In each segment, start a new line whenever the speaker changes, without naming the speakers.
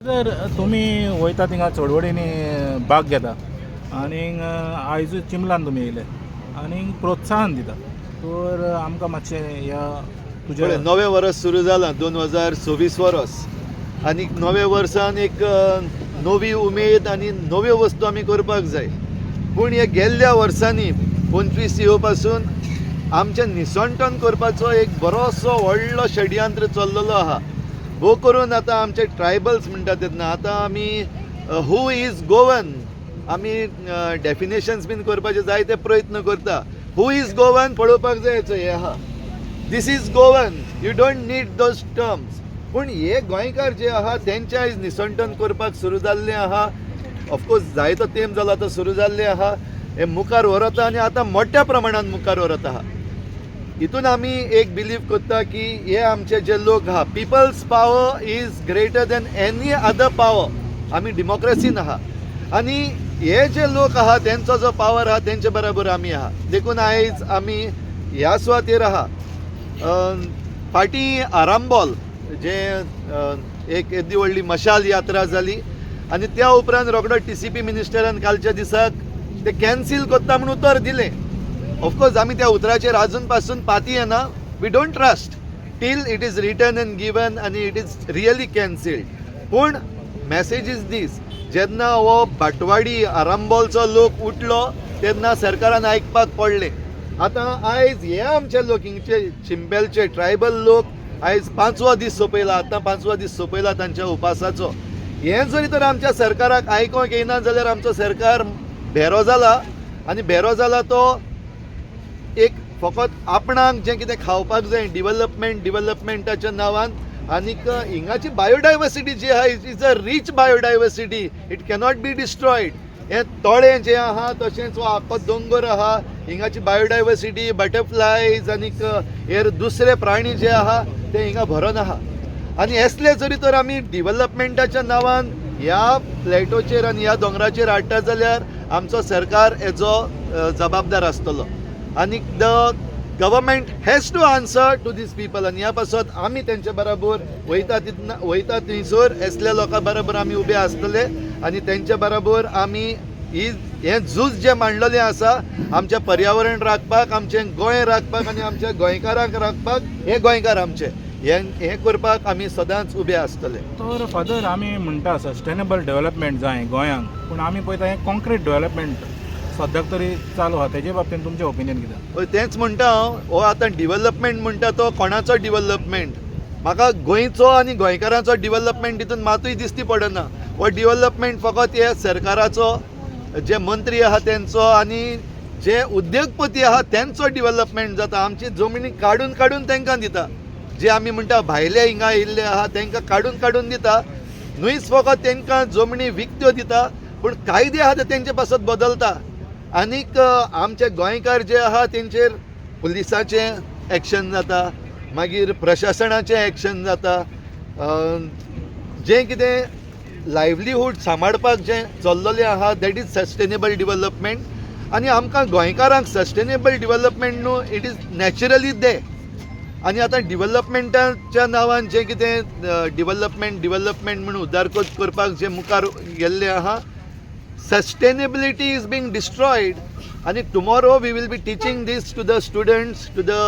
जर तुम्ही वयता थिंगा चळवळींनी भाग घेता आनी आयज चिंबलान तुमी येयले आनी प्रोत्साहन दिता तर आमकां मातशें ह्या तुज्या
नवें वर्स सुरू जालां 2026 वर्स आनी नव्या वर्सान एक नवी उमेद आनी नव्यो वस्तू आमी करपाक जाय. पूण हे गेल्ल्या वर्सांनी 25 येवपासून आमच्या निसंटन करपाचो एक बरोसो व्हडलो षडयंत्र चल्लेलो आहा. भोव करून आतां आमचे ट्रायबल्स म्हणटा तेन्ना आतां आमी हू इज गोवन आमी डेफिनेशन्स बीन करपाचे जायते प्रयत्न करता. हू इज गोवन पळोवपाक जाय हें आहा. This is Goan you don't need those terms. पूण हे गोंयकार जे आहा तेंचे आयज निसंटन करपाक सुरू जाल्लें आहा. ऑफकोर्स जायतो तेंप जाला तो सुरू जाल्लें आहा. हे मुखार व्हरता आनी आतां मोठ्या प्रमाणान मुखार व्हरत आहा. हितून आमी एक बिलीव करता की हे आमचे जे लोक आहा people's power is greater than any other power. आमी डेमोक्रेसीन आहा आनी हे जे लोक आहा तेंचो जो पावर आहा तेंचे बरोबर आमी आहा. देखून आयज आमी ह्या सुवातेर आहा. फाटीं आरांबोल जे एक येदी व्हडली मशाल यात्रा जाली आनी त्या उपरांत रोखडो TCP मिनिस्टरान कालच्या दिसाक ते कॅन्सील करता म्हणून उतर दिलें. ऑफकोर्स आमी त्या उतराचेर आजून पासून पाती येना. We don't trust till it is written and given आनी इट इज रियली कॅन्सिल्ड. पूण मॅसेज इज दीस जेन्ना हो भाटवाडी आरांबोलचो लोक उठलो तेन्ना सरकारान आयकपाक पडलें. आतां आयज हे आमचे लोक हिंगचे चिंबेलचे ट्रायबल लोक आयज 5वो दीस सोंपयला. आतां 5वो दीस सोंपयला तांच्या उपासाचो. हें जरी तर आमच्या सरकाराक आयकोंक येना जाल्यार आमचो सरकार भेरो जाला आनी भेरो जाला तो एक फकत आपणाक जें कितें खावपाक जाय डिव्हलपमेंटाच्या नांवान. आनीक हिंगाची बायोडायवर्सिटी जी आहा is a reach biodiversity. It cannot be destroyed. हे तळें जें आहा तशेंच हो आख्खो दोंगर आहा हिंगाची बायोडायवर्सिटी बटरफ्लायज आनीक हेर दुसरे प्राणी जे आहा ते हिंगा भरोन आहा. आनी असले जरी तर आमी डिव्हलपमेंटाच्या नांवान ह्या फ्लॅटोचेर आनी ह्या दोंगराचेर हाडटा जाल्यार आमचो सरकार हेजो जबाबदार आसतलो. आनीक the government has to answer to this people. आनी ह्या पासत आमी तेंचे बरोबर वयता थंयसर असल्या लोकां बरोबर आमी उबे आसतले आनी तेंचे बरोबर आमी हें झूज जें मांडलेलें आसा आमचें पर्यावरण राखपाक आमचें गोंय राखपाक आनी आमच्या गोंयकारांक राखपाक हे गोंयकार आमचे हें करपाक आमी सदांच उबे आसतले.
तर फादर आमी म्हणटा सस्टेनेबल डेव्हलपमेंट जाय गोंयांक पूण आमी पळयता हें कॉन्क्रीट डेव्हलपमेंट सद्याक तरी चालू आहा. तेजे बाबतींत तुमचें ओपिनियन कितें?
हय तेंच म्हणटा हांव. हो आतां डिव्हलपमेंट म्हणटा तो कोणाचो डिव्हलपमेंट? म्हाका गोंयचो आनी गोंयकारांचो डिव्हलपमेंट हितून मातूय दिसती पडना. हो डिव्हलपमेंट फकत हे सरकाराचो जे मंत्री आहा तेंचो आनी जे उद्योगपती आहा तेंचो डिव्हलपमेंट जाता. आमची जमनी काडून तांकां दिता. जे आमी म्हणटा भायले हिंगा येयल्ले आहा तांकां काडून दिता. न्हूच फकत तांकां जमनी विकत्यो दिता पूण कायदे आहा ते तेंचे पासत बदलता. आनीक आमचे गोंयकार जे आहा तेंचेर पुलिसाचें एक्शन जाता मागीर प्रशासनाचें एक्शन जाता. जें कितें लायव्हलीहूड सांबाळपाक जें चल्लेलें आहा दॅट इज सस्टेनेबल डिव्हलपमेंट. आनी आमकां गोंयकारांक सस्टेनेबल डिव्हलपमेंट न्हू इट इज नॅचरली दे. आनी आतां डिव्हलपमेंटाच्या नांवान जें कितें डिव्हलपमेंट म्हणून उदारकत करपाक जें मुखार गेल्लें आहा sustainability is being destroyed. And tomorrow we will be teaching this to the students, to the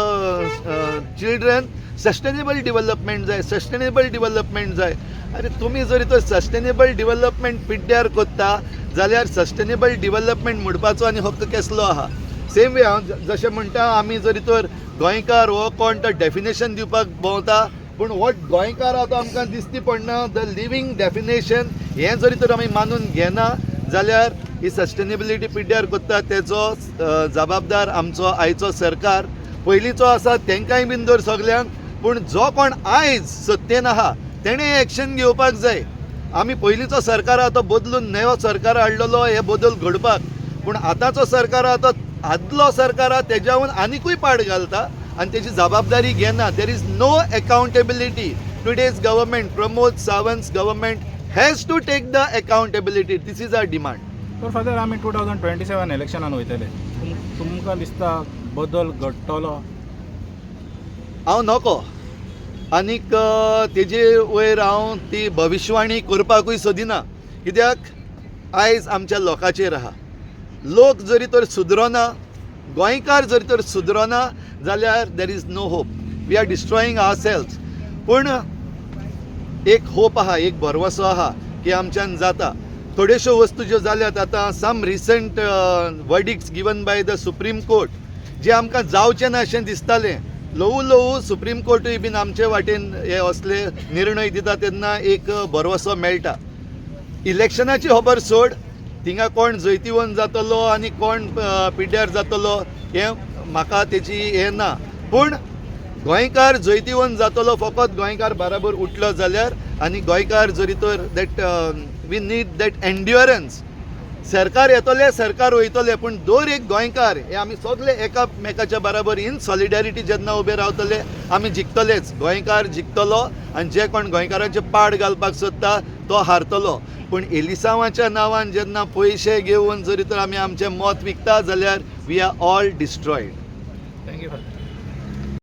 children. Sustainable development jay. अरे तुम्ही जरी तो सस्टेनेबल डिव्हलपमेंट पिड्ड्यार कोत्ता जाल्यार सस्टेनेबल डिव्हलपमेंट म्हणपाचो आनी हक्क केसलो आहा. सेम वे हांव जशें म्हणटा आमी जरी तर गोंयकार हो कोण तो डेफिनेशन दिवपाक भोंवता पूण हो गोंयकार आहा तो आमकां दिसती पडना. द लिवींग डेफिनेशन हें जरी तर आमी मानून घेना जाल्यार ही सस्टेनेबिलिटी पिड्ड्यार कोत्ता तेजो जबाबदार आमचो आयचो सरकार. पयलींचो आसा तेंकांय बीन दर सगल्यांक. पूण जो कोण आयज सत्तेन आहा तेणें एक्शन घेवपाक जाय. आमी पयलींचो सरकार आहा तो बदलून नवो सरकार हाडलेलो हे बदल घडपाक. पूण आतांचो सरकार आहा तो आदलो सरकार आहा तेज्याहून आनिकूय पाड घालता आनी तेजी जबाबदारी घेना. There is no accountability. Today's government Pramod Sawant government has to take the accountability. This is our demand.
तर फादर आमी 2027 इलेक्शनान वयतले. तुमकां दिसता बदल घडटलो?
हांव नको. आनीक तेजे वयर हांव ती भविश्यवाणी करपाकूय सोदिना, कित्याक आयज आमच्या लोकांचेर आहा. लोक जरी तर सुदरोना, गोंयकार जरी तर सुदरोना जाल्यार there is no hope. We are destroying our selves. पूण एक होप आहा, एक भरवसो आहा की आमच्यान जाता. थोड्योशो वस्तू ज्यो जाल्यात आतां, some recent verdicts given by the Supreme Court, जे आमकां जावचें ना अशें दिसतालें, ल्हवू सुप्रीम कोर्टूय बीन आमचे वाटेन हे असले निर्णय दिता तेन्ना एक भरवसो मेळटा. इलेक्शनाची खबर सोड, थिंगा कोण जैतिवंत जातलो आनी कोण पिड्ड्यार जातलो हें म्हाका तेची हें ना. पूण गोंयकार जैतिवंत जातलो फकत गोंयकार बराबर उठलो जाल्यार, आनी गोंयकार जरी तर that we need that endurance. सरकार येतले, सरकार वयतले, पूण दर एक गोंयकार हे आमी सगळे एकामेकाच्या बराबर इन सॉलिडॅरिटी जेन्ना उबे रावतले, आमी जिखतलेच. गोंयकार जिखतलो आनी जे कोण गोंयकाराचे पाड घालपाक सोदता तो हारतलो. पूण एलिसांवाच्या नांवान जेन्ना पयशे घेवन जरी तर आमी आमचें मत विकता जाल्यार we are all destroyed.
Thank you.